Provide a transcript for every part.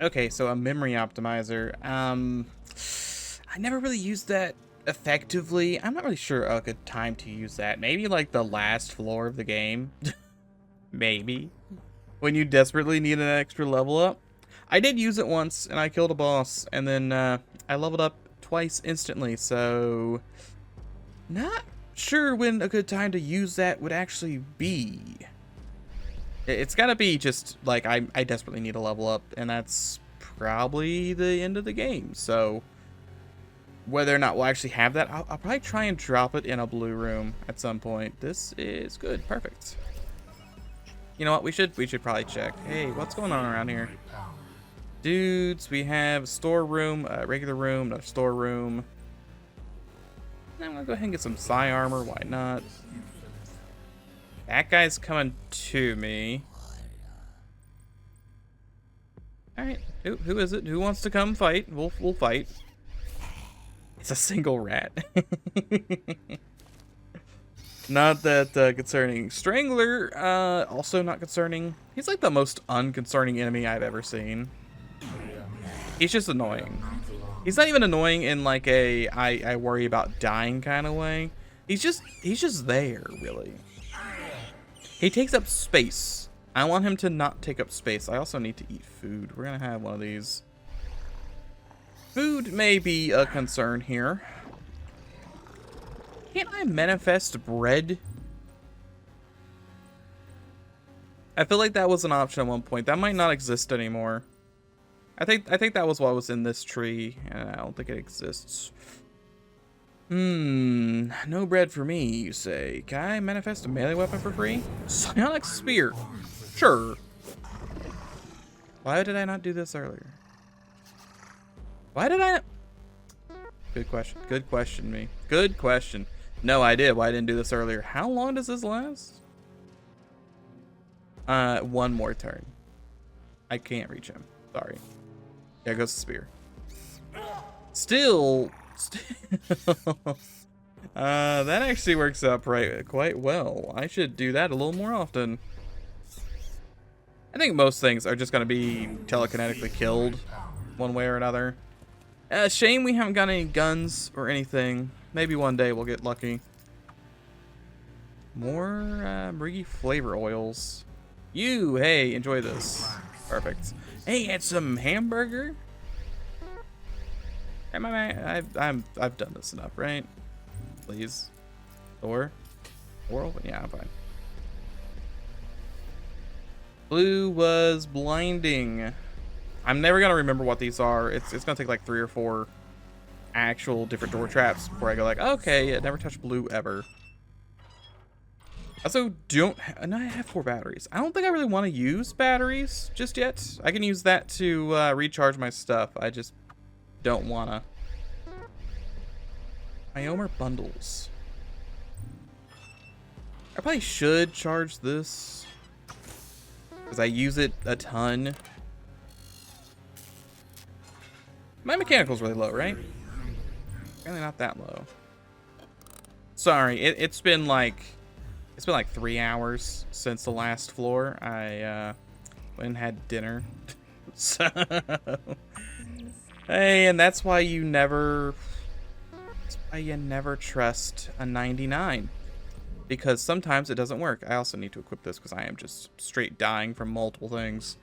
Okay, so a memory optimizer. I never really used that effectively. I'm not really sure a good time to use that. Maybe like the last floor of the game. Maybe. When you desperately need an extra level up. I did use it once and I killed a boss and then I leveled up twice instantly, so not sure when a good time to use that would actually be. It's gotta be just like I desperately need a level up, and that's probably the end of the game. So whether or not we'll actually have that, I'll probably try and drop it in a blue room at some point. This is good, perfect. You know what? We should probably check. Hey, what's going on around here, dudes? We have a storeroom, a regular room, another storeroom. I'm gonna go ahead and get some psi armor. Why not? That guy's coming to me. Alright, who is it? Who wants to come fight? We'll fight. It's a single rat. Not that concerning. Strangler, also not concerning. He's like the most unconcerning enemy I've ever seen. He's just annoying. He's not even annoying in like a I worry about dying kind of way. He's just there, really. He takes up space. I want him to not take up space. I also need to eat food. We're gonna have one of these. Food may be a concern here. Can't I manifest bread? I feel like that was an option at one point. That might not exist anymore. I think that was what was in this tree, and I don't think it exists. No bread for me, you say. Can I manifest a melee weapon for free? Psionic spear. Sure. Why did I not do this earlier? Why did I? Good question. Good question, me. Good question. No, I did. Why I didn't do this earlier? How long does this last? One more turn. I can't reach him. Sorry. There goes the spear. Still. That actually works out quite well. I should do that a little more often. I think most things are just going to be telekinetically killed one way or another. Shame we haven't got any guns or anything. Maybe one day we'll get lucky. More Briggy flavor oils. Hey, enjoy this. Perfect. Hey, had some hamburger. I've done this enough, right? Please. Door open? Yeah, I'm fine. Blue was blinding. I'm never gonna remember what these are. It's gonna take like 3 or 4 actual different door traps before I go like, okay, yeah, never touch blue ever. Also, no, I have 4 batteries. I don't think I really want to use batteries just yet. I can use that to recharge my stuff. I just don't wanna. Iomer bundles. I probably should charge this because I use it a ton. My mechanical's really low, right? Really not that low. Sorry, it's been like 3 hours since the last floor. I went and had dinner. So hey, and that's why you never trust a 99. Because sometimes it doesn't work. I also need to equip this because I am just straight dying from multiple things.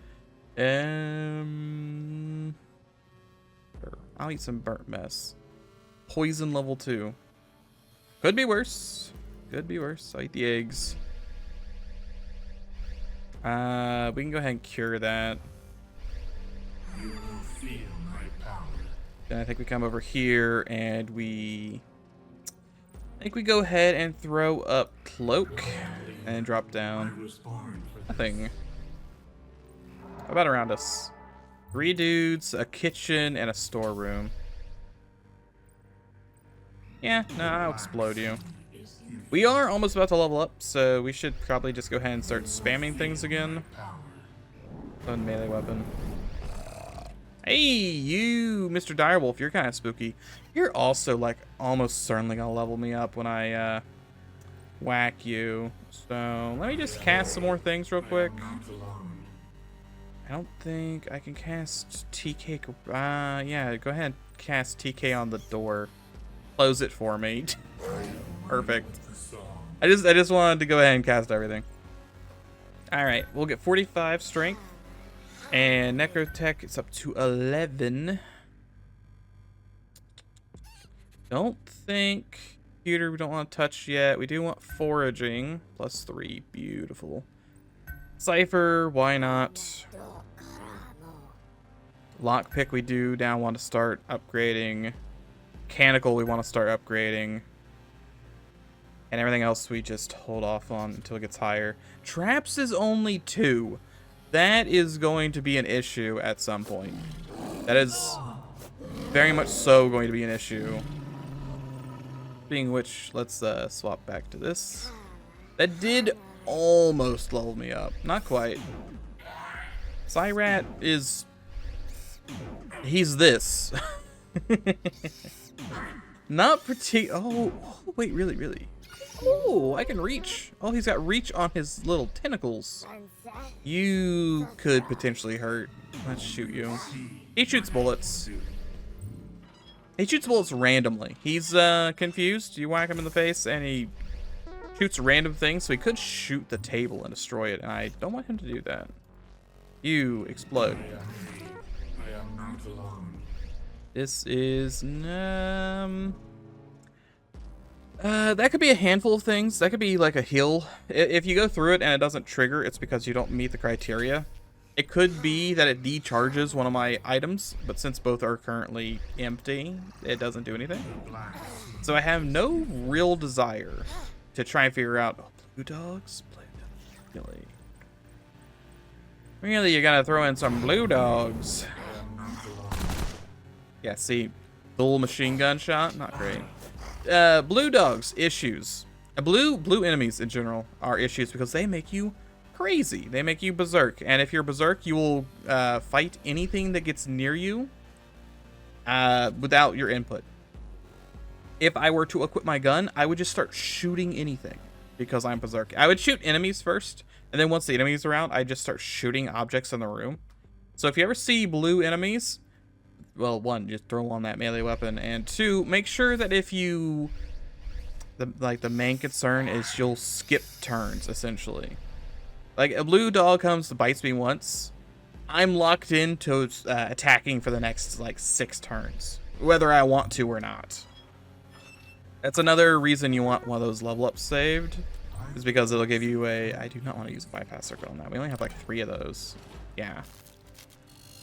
I'll eat some burnt mess. Poison level 2. Could be worse. Could be worse. I'll eat the eggs. We can go ahead and cure that. You will feel my power. Then I think we come over here and I think we go ahead and throw up cloak and drop down. Nothing. How about around us? 3 dudes, a kitchen, and a storeroom. Yeah, no, I'll explode you. We are almost about to level up, so we should probably just go ahead and start spamming things again. Fun melee weapon. Hey, you, Mr. Direwolf, you're kind of spooky. You're also, like, almost certainly gonna level me up when I, whack you. So, let me just cast some more things real quick. I don't think I can cast TK. Yeah, go ahead. Cast TK on the door. Close it for me. Perfect. I just wanted to go ahead and cast everything. All right, we'll get 45 strength, and Necrotech is up to 11. Don't think computer we don't want to touch yet. We do want foraging +3. Beautiful. Cipher, why not? Lockpick we do now want to start upgrading. Mechanical we want to start upgrading. And everything else we just hold off on until it gets higher. Traps is only 2. That is going to be an issue at some point. That is very much so going to be an issue. Speaking of which, let's swap back to this. That did almost level me up. Not quite. Cyrat is... he's this. Not pretty... Oh, wait, really? Oh, I can reach. Oh, he's got reach on his little tentacles. You could potentially hurt. Let's shoot you. He shoots bullets. He shoots bullets randomly. He's confused. You whack him in the face and he shoots random things, so he could shoot the table and destroy it, and I don't want him to do that. You explode. I am not alone. This is that could be a handful of things. That could be like a heal. If you go through it and it doesn't trigger, it's because you don't meet the criteria. It could be that it decharges one of my items, but since both are currently empty, it doesn't do anything. So I have no real desire to try and figure out... Oh, blue dogs? Really? Really, you gotta throw in some blue dogs. Yeah, see, dual machine gun shot, not great. Blue dogs, issues. Blue enemies in general are issues because they make you crazy. They make you berserk, and if you're berserk, you will fight anything that gets near you without your input. If I were to equip my gun, I would just start shooting anything because I'm berserk. I would shoot enemies first, and then once the enemies are out, I just start shooting objects in the room. So if you ever see blue enemies, well, 1, just throw on that melee weapon, and 2, make sure that if you... the main concern is you'll skip turns, essentially. Like, a blue dog comes, bites me once, I'm locked into attacking for the next, 6 turns, whether I want to or not. That's another reason you want one of those level ups saved, is because it'll give you a... I do not want to use a bypass circle on that. We only have, 3 of those. Yeah.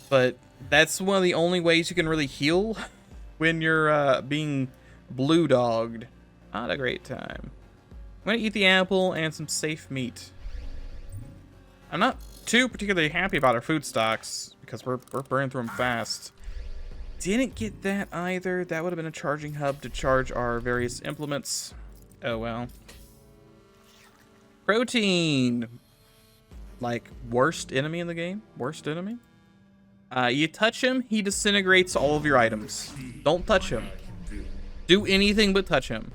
But that's one of the only ways you can really heal when you're being blue dogged. Not a great time. I'm going to eat the apple and some safe meat. I'm not too particularly happy about our food stocks because we're burning through them fast. Didn't get that either. That would have been a charging hub to charge our various implements. Oh well. Protein. Worst enemy in the game? Worst enemy? You touch him, he disintegrates all of your items. Don't touch him. Do anything but touch him.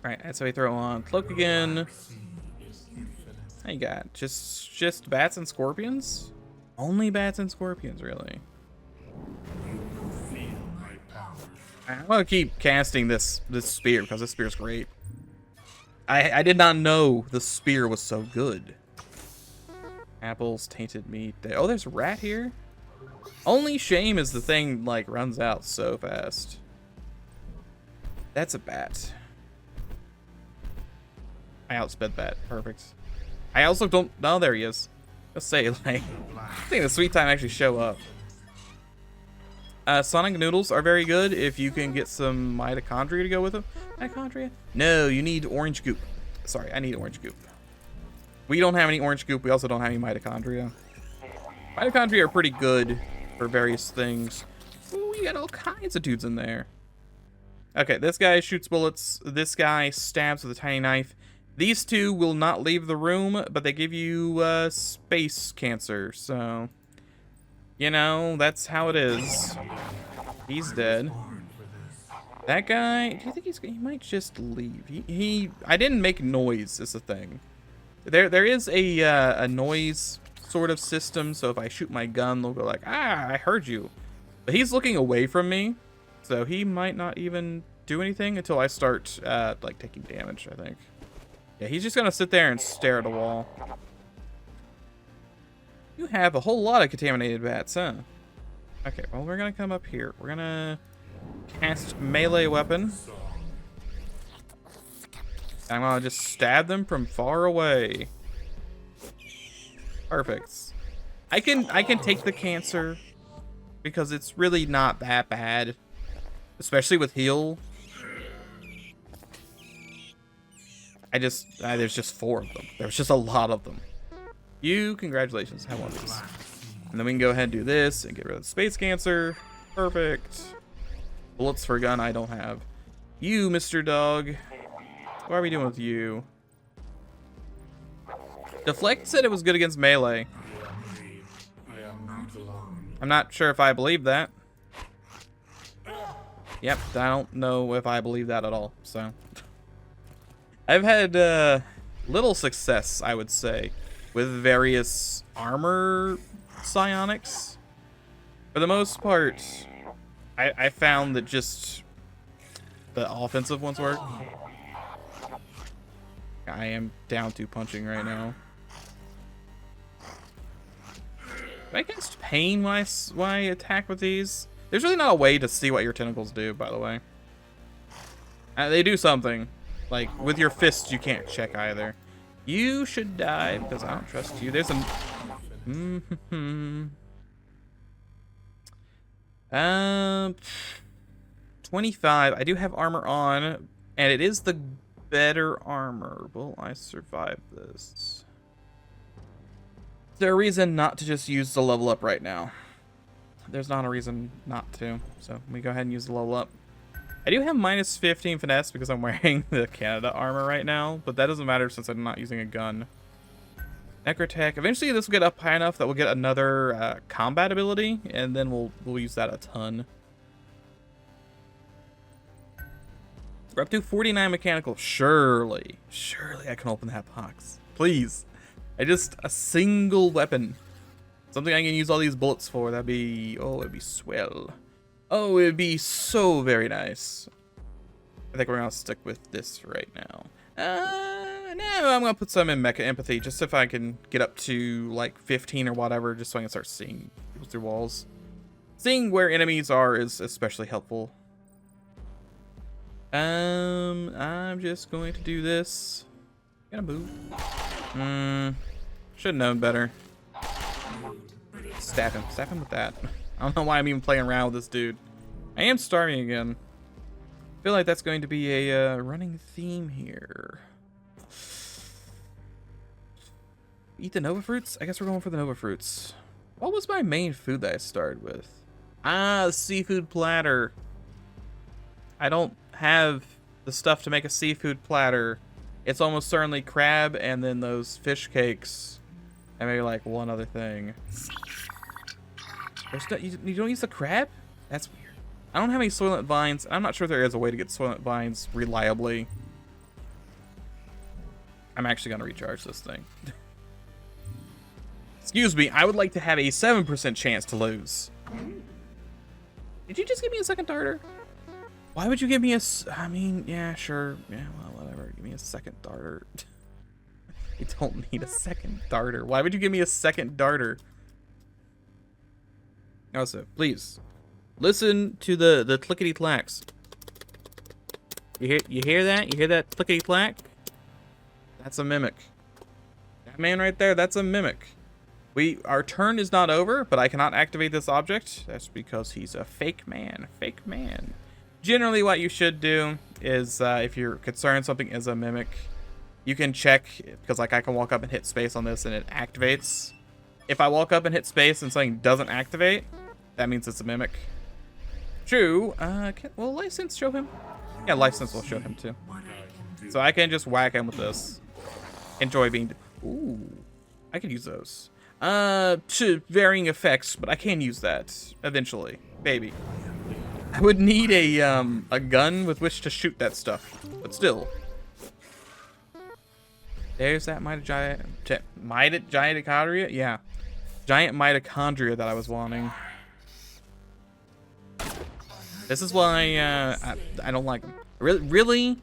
Alright, that's how we throw on cloak again. How you got? Just bats and scorpions? Only bats and scorpions, really. I'm gonna keep casting this spear because this spear's great. I did not know the spear was so good. Apples, tainted meat. Oh, there's a rat here. Only shame is the thing runs out so fast. That's a bat. I outsped that. Perfect. I also don't... Oh, there he is. Let's say, I think the sweet time actually show up. Sonic noodles are very good if you can get some mitochondria to go with them. Mitochondria? No, you need orange goop. Sorry, I need orange goop. We don't have any orange goop. We also don't have any mitochondria. Mitochondria are pretty good for various things. Ooh, we got all kinds of dudes in there. Okay, this guy shoots bullets. This guy stabs with a tiny knife. These two will not leave the room, but they give you space cancer. So, you know, that's how it is. He's dead. That guy, do you think he might just leave? I didn't make noise is the thing. There is a noise sort of system. So if I shoot my gun, they'll go like, ah, I heard you. But he's looking away from me, so he might not even do anything until I start like taking damage, I think. Yeah, he's just gonna sit there and stare at a wall. You have a whole lot of contaminated bats, huh? Okay, well, we're gonna come up here. We're gonna cast melee weapon. I'm gonna just stab them from far away. Perfect. I can take the cancer because it's really not that bad, especially with heal. There's just 4 of them. There's just a lot of them. Congratulations, have one of these. And then we can go ahead and do this and get rid of the space cancer. Perfect. Bullets for a gun I don't have. You, Mr. Dog. What are we doing with you? Deflect said it was good against melee. I am not alone. I'm not sure if I believe that. Yep, I don't know if I believe that at all, so. I've had little success, I would say, with various armor psionics. For the most part, I found that just the offensive ones work. I am down to punching right now. Do I cast pain when I attack with these? There's really not a way to see what your tentacles do, by the way. They do something. Like, with your fists, you can't check either. You should die, because I don't trust you. There's a... 25. I do have armor on, and it is the better armor. Will I survive this? Is there a reason not to just use the level up right now? There's not a reason not to, so we go ahead and use the level up. I do have minus 15 finesse because I'm wearing the Canada armor right now, but that doesn't matter since I'm not using a gun. Necrotech. Eventually this will get up high enough that we'll get another combat ability, and then we'll use that a ton. We're up to 49 mechanical. Surely I can open that box. Please. A single weapon. Something I can use all these bullets for. That'd be, oh, it'd be swell. Oh, it'd be so very nice. I think we're gonna stick with this right now. No, I'm gonna put some in Mecha Empathy, just if I can get up to like 15 or whatever, just so I can start seeing people through walls. Seeing where enemies are is especially helpful. I'm just going to do this. Gotta move. Should have known better. Stab him with that. I don't know why I'm even playing around with this dude. I am starving again. I feel like that's going to be a running theme here. Eat the Nova Fruits? I guess we're going for the Nova Fruits. What was my main food that I started with? Ah, the seafood platter. I don't have the stuff to make a seafood platter. It's almost certainly crab and then those fish cakes. And maybe like one other thing. You don't use the crab? That's weird. I don't have any Soylent Vines. I'm not sure if there is a way to get Soylent Vines reliably. I'm actually going to recharge this thing. Excuse me, I would like to have a 7% chance to lose. Did you just give me a second darter? Why would you give me a... I mean, yeah, sure. Yeah, well, whatever. Give me a second darter. You don't need a second darter. Why would you give me a second darter? Also, please listen to the clickety clacks. You hear that? You hear that clickety clack? That's a mimic. That man right there, that's a mimic. Our turn is not over, but I cannot activate this object. That's because he's a fake man. Fake man. Generally, what you should do is, if you're concerned something is a mimic, you can check, because like I can walk up and hit space on this and it activates. If I walk up and hit space and something doesn't activate, that means it's a mimic. True. Will License show him? Yeah, License will show him too. So I can just whack him with this. Enjoy being... Ooh. I could use those. To varying effects, but I can use that eventually. Maybe. I would need a gun with which to shoot that stuff. But still. There's that Mighty Giant Caudria? Yeah. giant mitochondria that I was wanting. This is why I don't like them. Really,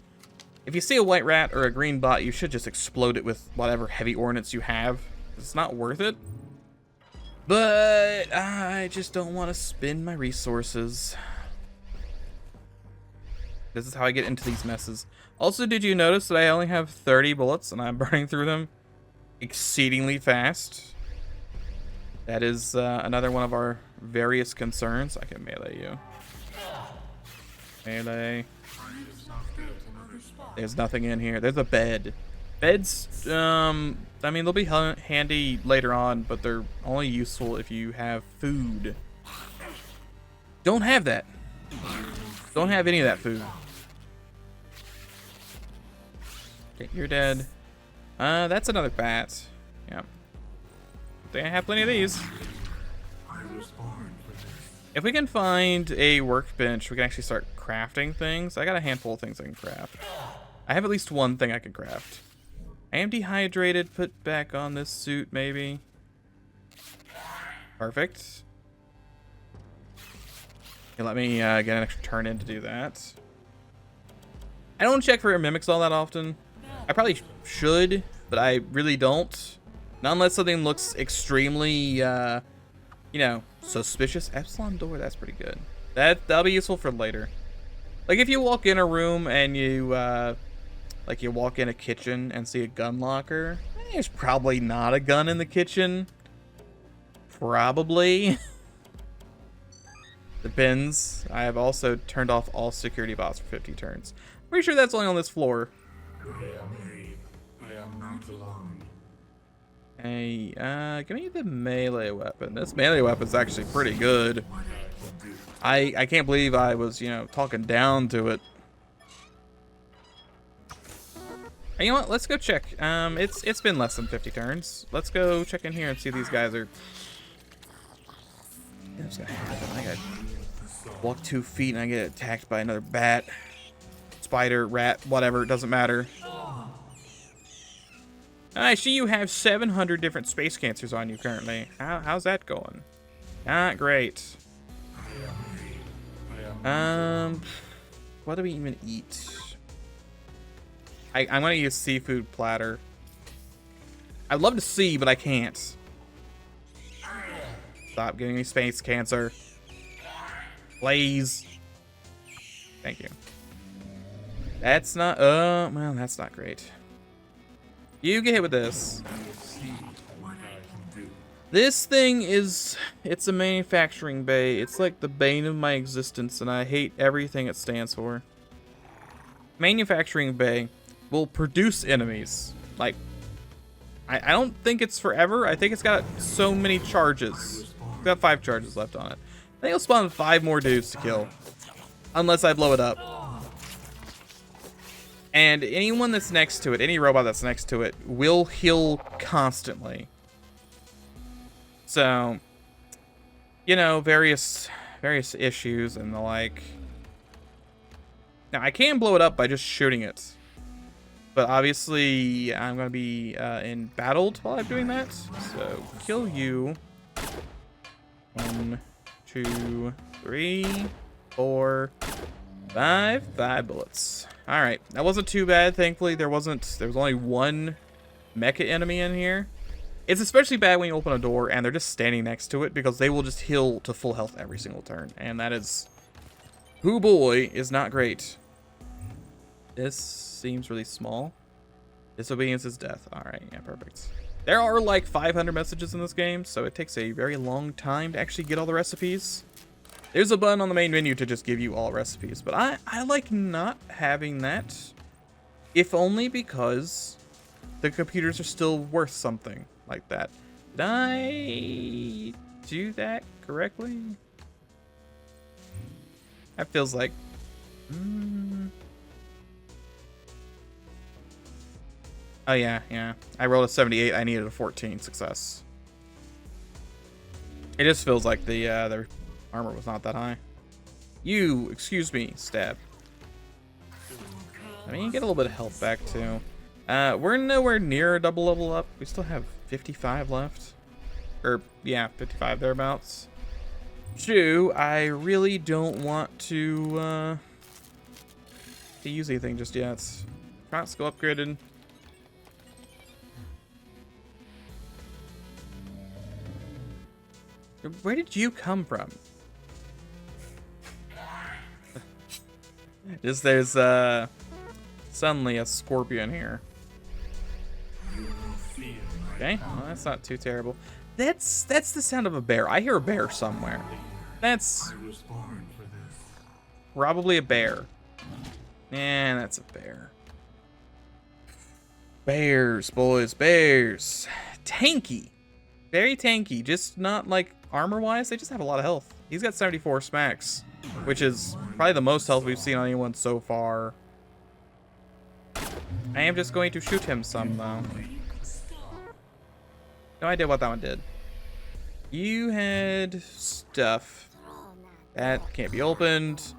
if you see a white rat or a green bot, you should just explode it with whatever heavy ordnance you have. It's not worth it. But I just don't want to spend my resources. This is how I get into these messes. Also, did you notice that I only have 30 bullets and I'm burning through them exceedingly fast? That is another one of our various concerns. I can melee you. Melee. There's nothing in here. There's a bed. Beds, I mean, they'll be handy later on, but they're only useful if you have food. Don't have that. Don't have any of that food. Okay, you're dead. That's another bat. Yeah. I think I have plenty of these. If we can find a workbench, we can actually start crafting things. I got a handful of things I can craft. I have at least one thing I can craft. I am dehydrated. Put back on this suit, maybe. Perfect. Okay, let me get an extra turn in to do that. I don't check for mimics all that often. I probably should, but I really don't. Not unless something looks extremely, you know, suspicious. Epsilon door, that's pretty good. That'll be useful for later. Like if you walk in a room and you, like you walk in a kitchen and see a gun locker, there's probably not a gun in the kitchen. Probably. Depends. I have also turned off all security bots for 50 turns. Pretty sure that's only on this floor. I am not alone. Hey, give me the melee weapon. This melee weapon's actually pretty good. I can't believe I was, you know, talking down to it. Hey, you know what? Let's go check. It's been less than 50 turns. Let's go check in here and see if these guys are. What's gonna happen? I gotta walk 2 feet and I get attacked by another bat, spider, rat, whatever. It doesn't matter. I see you have 700 different space cancers on you currently. How's that going? Not great. What do we even eat? I'm gonna use seafood platter. I'd love to see, but I can't. Stop giving me space cancer. Please. Thank you. That's not, well, that's not great. You get hit with this. This thing is, it's a manufacturing bay. It's like the bane of my existence, and I hate everything it stands for. Manufacturing bay will produce enemies. Like, I don't think it's forever. I think it's got so many charges. It's got 5 charges left on it. I think it'll spawn 5 more dudes to kill. Unless I blow it up. And anyone that's next to it, any robot that's next to it, will heal constantly. So, you know, various issues and the like. Now, I can blow it up by just shooting it. But obviously, I'm going to be embattled while I'm doing that. So, kill you. 1, 2, 3, 4, 5. 5 bullets. Alright, that wasn't too bad, thankfully. There was only 1 mecha enemy in here. It's especially bad when you open a door and they're just standing next to it, because they will just heal to full health every single turn. And that is, hoo boy, is not great. This seems really small. Disobedience is death. Alright, yeah, perfect. There are like 500 messages in this game, so it takes a very long time to actually get all the recipes. There's a button on the main menu to just give you all recipes, but I like not having that, if only because the computers are still worth something like that. Did I do that correctly? That feels like... Oh yeah. I rolled a 78. I needed a 14 success. It just feels like the armor was not that high. You, excuse me, stab. I mean, you get a little bit of health back too. We're nowhere near a double level up. We still have 55 left. Or, yeah, 55 thereabouts. 2, I really don't want to use anything just yet. Let's go upgraded. Where did you come from? Just there's suddenly a scorpion here. Okay, well, that's not too terrible. That's the sound of a bear. I hear a bear somewhere. That's probably a bear. And that's a bear. Bears, boys, bears. Tanky. Very tanky. Just not like armor-wise. They just have a lot of health. He's got 74 smacks, which is probably the most health we've seen on anyone so far. I am just going to shoot him some, though. No idea what that one did. You had stuff. That can't be opened.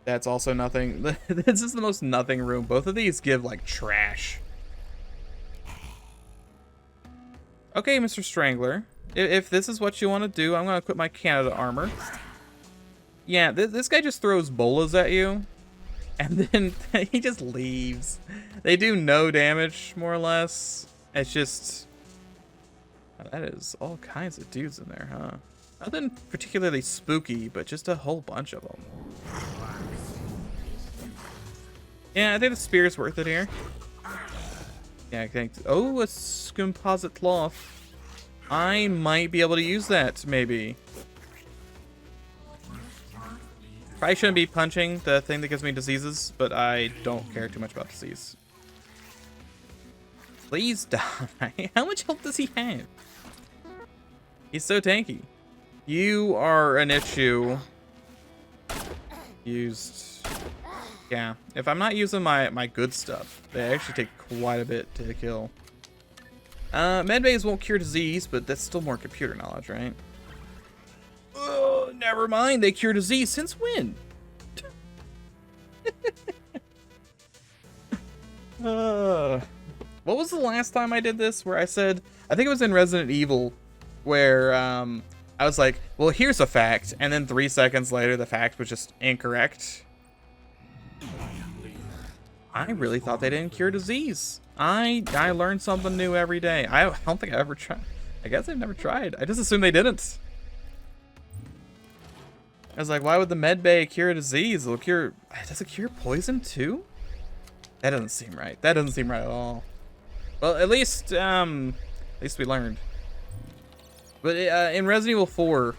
That's also nothing. This is the most nothing room. Both of these give, like, trash. Okay, Mr. Strangler. If this is what you want to do, I'm going to equip my Canada armor. Yeah, this guy just throws bolas at you. And then he just leaves. They do no damage, more or less. It's just... That is all kinds of dudes in there, huh? Nothing particularly spooky, but just a whole bunch of them. Yeah, I think the spear's worth it here. Yeah, I think... Oh, a composite cloth. I might be able to use that, maybe. Probably shouldn't be punching the thing that gives me diseases, but I don't care too much about disease. Please die. How much health does he have? He's so tanky. You are an issue. Used. Yeah. If I'm not using my good stuff, they actually take quite a bit to kill. Medbays won't cure disease, but that's still more computer knowledge, right? Oh, never mind. They cure disease. Since when? What was the last time I did this where I said, I think it was in Resident Evil, where I was like, well, here's a fact, and then 3 seconds later the fact was just incorrect. I really thought they didn't cure disease. I learned something new every day. I don't think I ever tried. I guess I've never tried. I just assumed they didn't. I was like, why would the medbay cure disease? It'll cure... Does it cure poison too? That doesn't seem right. That doesn't seem right at all. Well, at least we learned. But in Resident Evil 4,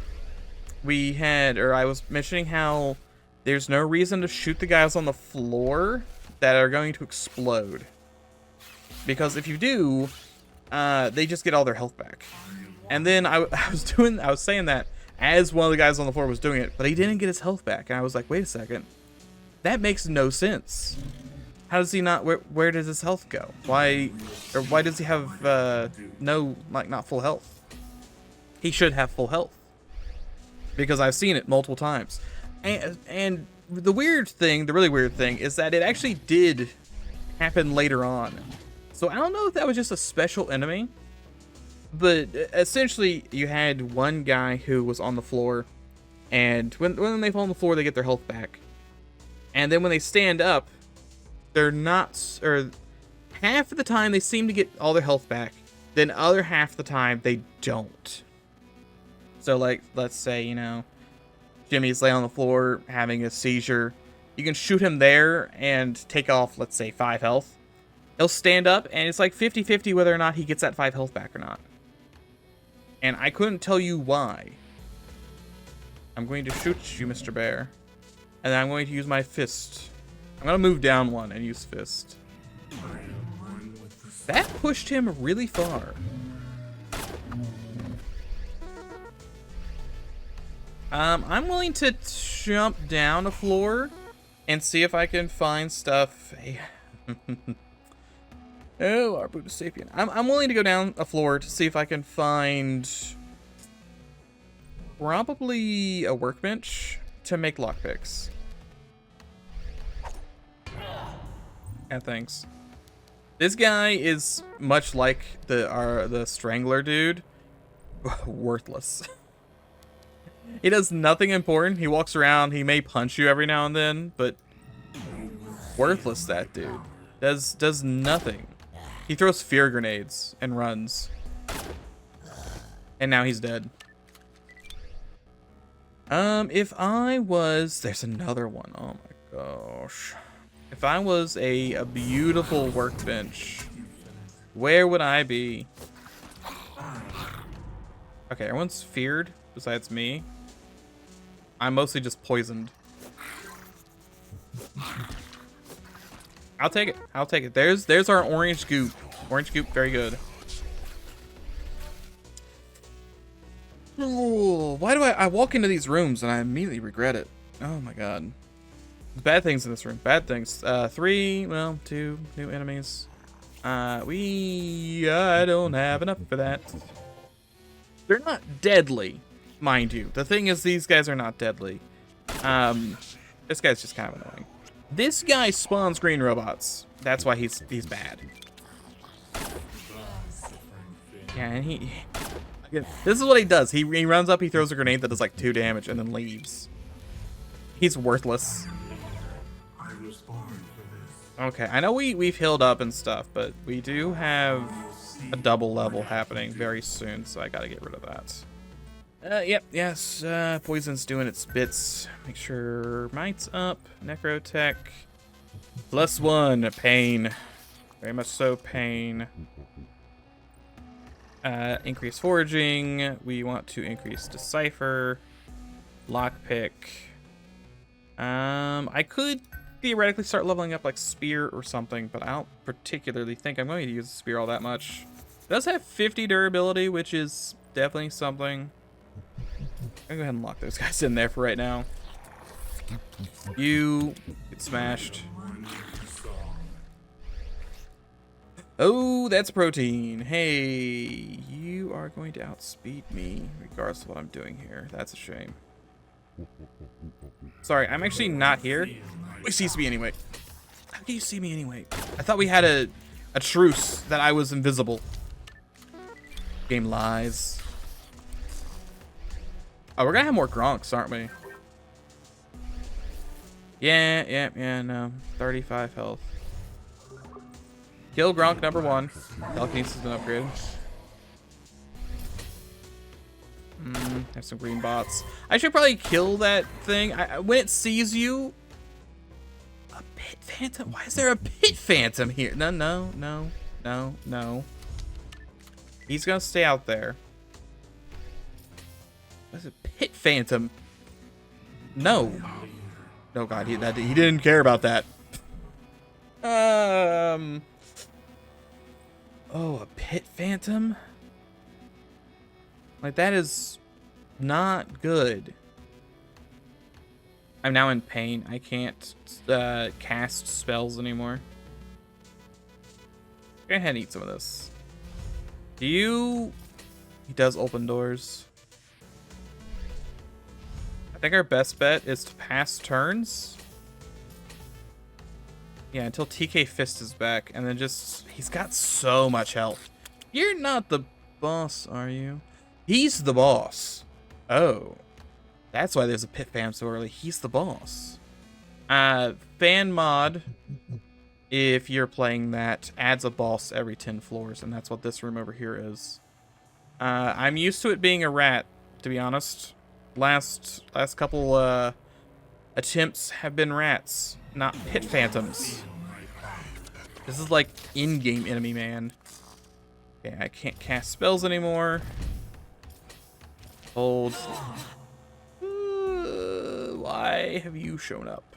we had, or I was mentioning how there's no reason to shoot the guys on the floor that are going to explode. Because if you do, they just get all their health back. And then I was saying that as one of the guys on the floor was doing it, but he didn't get his health back. And I was like, wait a second. That makes no sense. How does he not, where does his health go? Why does he have, not full health? He should have full health. Because I've seen it multiple times. And the really weird thing is that it actually did happen later on. So I don't know if that was just a special enemy, but essentially you had one guy who was on the floor, and when they fall on the floor, they get their health back. And then when they stand up, they're not, or half of the time they seem to get all their health back, then other half the time they don't. So like, let's say, you know, Jimmy's laying on the floor having a seizure. You can shoot him there and take off, let's say, 5 health. He'll stand up, and it's like 50-50 whether or not he gets that 5 health back or not. And I couldn't tell you why. I'm going to shoot you, Mr. Bear. And then I'm going to use my fist. I'm going to move down 1 and use fist. That pushed him really far. I'm willing to jump down a floor and see if I can find stuff. Oh, our Buddha sapien. I'm willing to go down a floor to see if I can find probably a workbench to make lockpicks. Yeah, thanks. This guy is much like the Strangler dude. Worthless. He does nothing important. He walks around. He may punch you every now and then, but worthless, that dude. Does nothing. He throws fear grenades and runs. And now he's dead. If I was... There's another one. Oh my gosh. If I was a beautiful workbench, where would I be? Okay, everyone's feared besides me. I'm mostly just poisoned. I'll take it. I'll take it. There's our orange goop. Orange goop, very good. Ooh, why do I walk into these rooms and I immediately regret it? Oh my god. There's bad things in this room. Bad things. 2 new enemies. I don't have enough for that. They're not deadly, mind you. The thing is, these guys are not deadly. This guy's just kind of annoying. This guy spawns green robots. That's why he's bad. Yeah, and this is what he does. He runs up, he throws a grenade that does like 2 damage, and then leaves. He's worthless. Okay, I know we've healed up and stuff, but we do have a double level happening very soon, so I gotta get rid of that. Yes, poison's doing its bits. Make sure might's up. Necrotech. +1, pain. Very much so, pain. Increase foraging. We want to increase decipher. Lockpick. I could theoretically start leveling up like spear or something, but I don't particularly think I'm going to use the spear all that much. It does have 50 durability, which is definitely something. I'm gonna go ahead and lock those guys in there for right now. You get smashed. Oh, that's protein. Hey, you are going to outspeed me regardless of what I'm doing here. That's a shame. Sorry, I'm actually not here. He sees me anyway. How can you see me anyway? I thought we had a truce that I was invisible. Game lies. Oh, we're gonna have more Gronks, aren't we? Yeah, no. 35 health. Kill Gronk number 1. Telekinesis has been upgraded. Have some green bots. I should probably kill that thing. When it sees you... A pit phantom? Why is there a pit phantom here? No. He's gonna stay out there. What's a pit phantom? No. No, God, he didn't care about that. Oh, a pit phantom? Like, that is not good. I'm now in pain. I can't cast spells anymore. Go ahead and eat some of this. He does open doors. I think our best bet is to pass turns. Yeah, until TK Fist is back, and then he's got so much health. You're not the boss, are you? He's the boss. Oh, that's why there's a pit fam so early. He's the boss. Fan mod, if you're playing that, adds a boss every 10 floors, and that's what this room over here is. I'm used to it being a rat, to be honest. Last couple attempts have been rats, not pit phantoms. This is like in-game enemy, man. Okay, I can't cast spells anymore. Hold. Why have you shown up?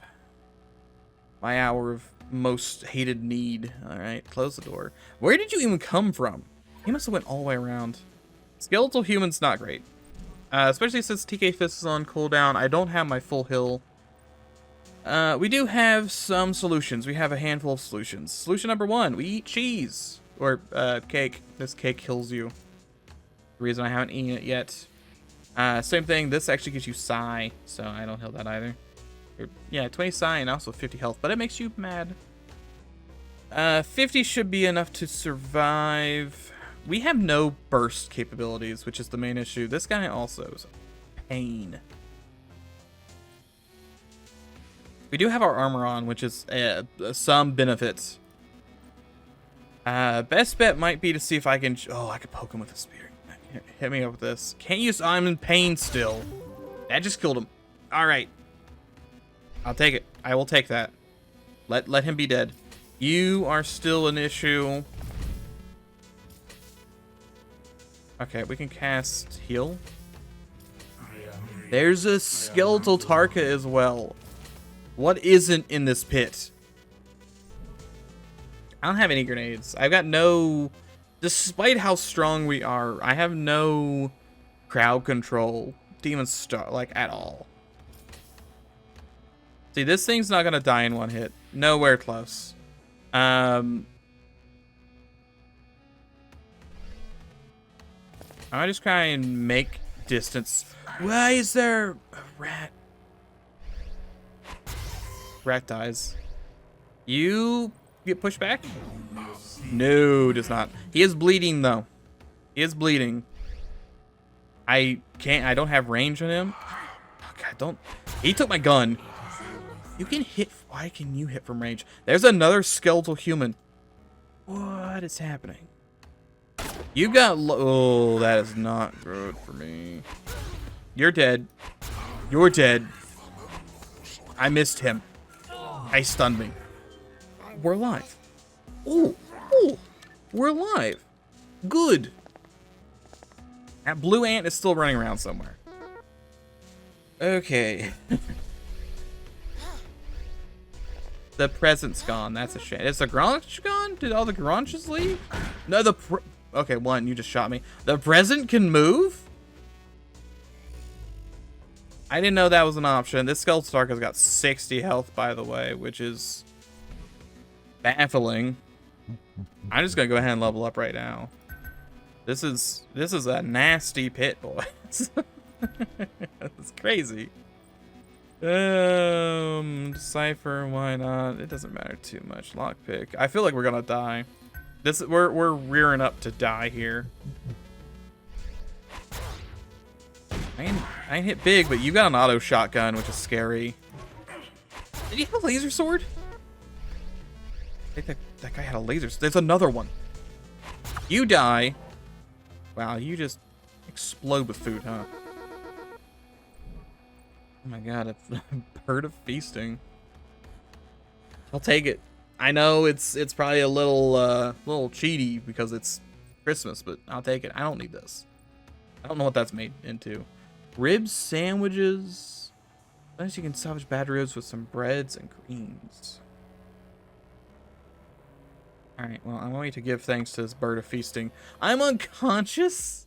My hour of most hated need. All right, close the door. Where did you even come from? He must have went all the way around. Skeletal human's not great. Especially since TK Fist is on cooldown. I don't have my full heal. We do have some solutions. We have a handful of solutions. Solution number 1, we eat cheese. Or, cake. This cake kills you. The reason I haven't eaten it yet. Same thing, this actually gives you psi, so I don't heal that either. Yeah, 20 psi and also 50 health, but it makes you mad. 50 should be enough to survive. We have no burst capabilities, which is the main issue. This guy also is a pain. We do have our armor on, which is some benefits. Best bet might be to see if I can... Oh, I could poke him with a spear. Hit me up with this. Can't use... I'm in pain still. That just killed him. All right. I'll take it. I will take that. Let him be dead. You are still an issue. Okay, we can cast heal. There's a skeletal Tarka as well. What isn't in this pit? I don't have any grenades. I've got no... Despite how strong we are, I have no crowd control. Demon Star, like, at all. See, this thing's not gonna die in one hit. Nowhere close. I just try and make distance. Why is there a rat? Rat dies. You get pushed back? No, does not. He is bleeding though. He is bleeding. I don't have range on him. Oh, God, don't. He took my gun. You can hit. Why can you hit from range? There's another skeletal human. What is happening? You got. Oh, that is not good for me. You're dead. You're dead. I missed him. I stunned me. We're alive. Oh, oh, we're alive. Good. That blue ant is still running around somewhere. Okay. The present's gone. That's a shame. Is the Grange gone? Did all the Granges leave? No, okay, one, you just shot me. The present can move? I didn't know that was an option. This Skeletal Stark has got 60 health, by the way, which is baffling. I'm just gonna go ahead and level up right now. This is a nasty pit, boys. It's crazy. Decipher, why not? It doesn't matter too much. Lockpick. I feel like we're gonna die. We're rearing up to die here. I ain't hit big, but you got an auto shotgun, which is scary. Did you have a laser sword? I think that guy had a laser. There's another one. You die. Wow, you just explode with food, huh? Oh my God, a bird of feasting. I'll take it. I know it's probably a little cheaty because it's Christmas, but I'll take it. I don't need this. I don't know what that's made into. Ribs, sandwiches. Unless you can salvage bad ribs with some breads and greens. Alright, well, I want you to give thanks to this bird of feasting. I'm unconscious?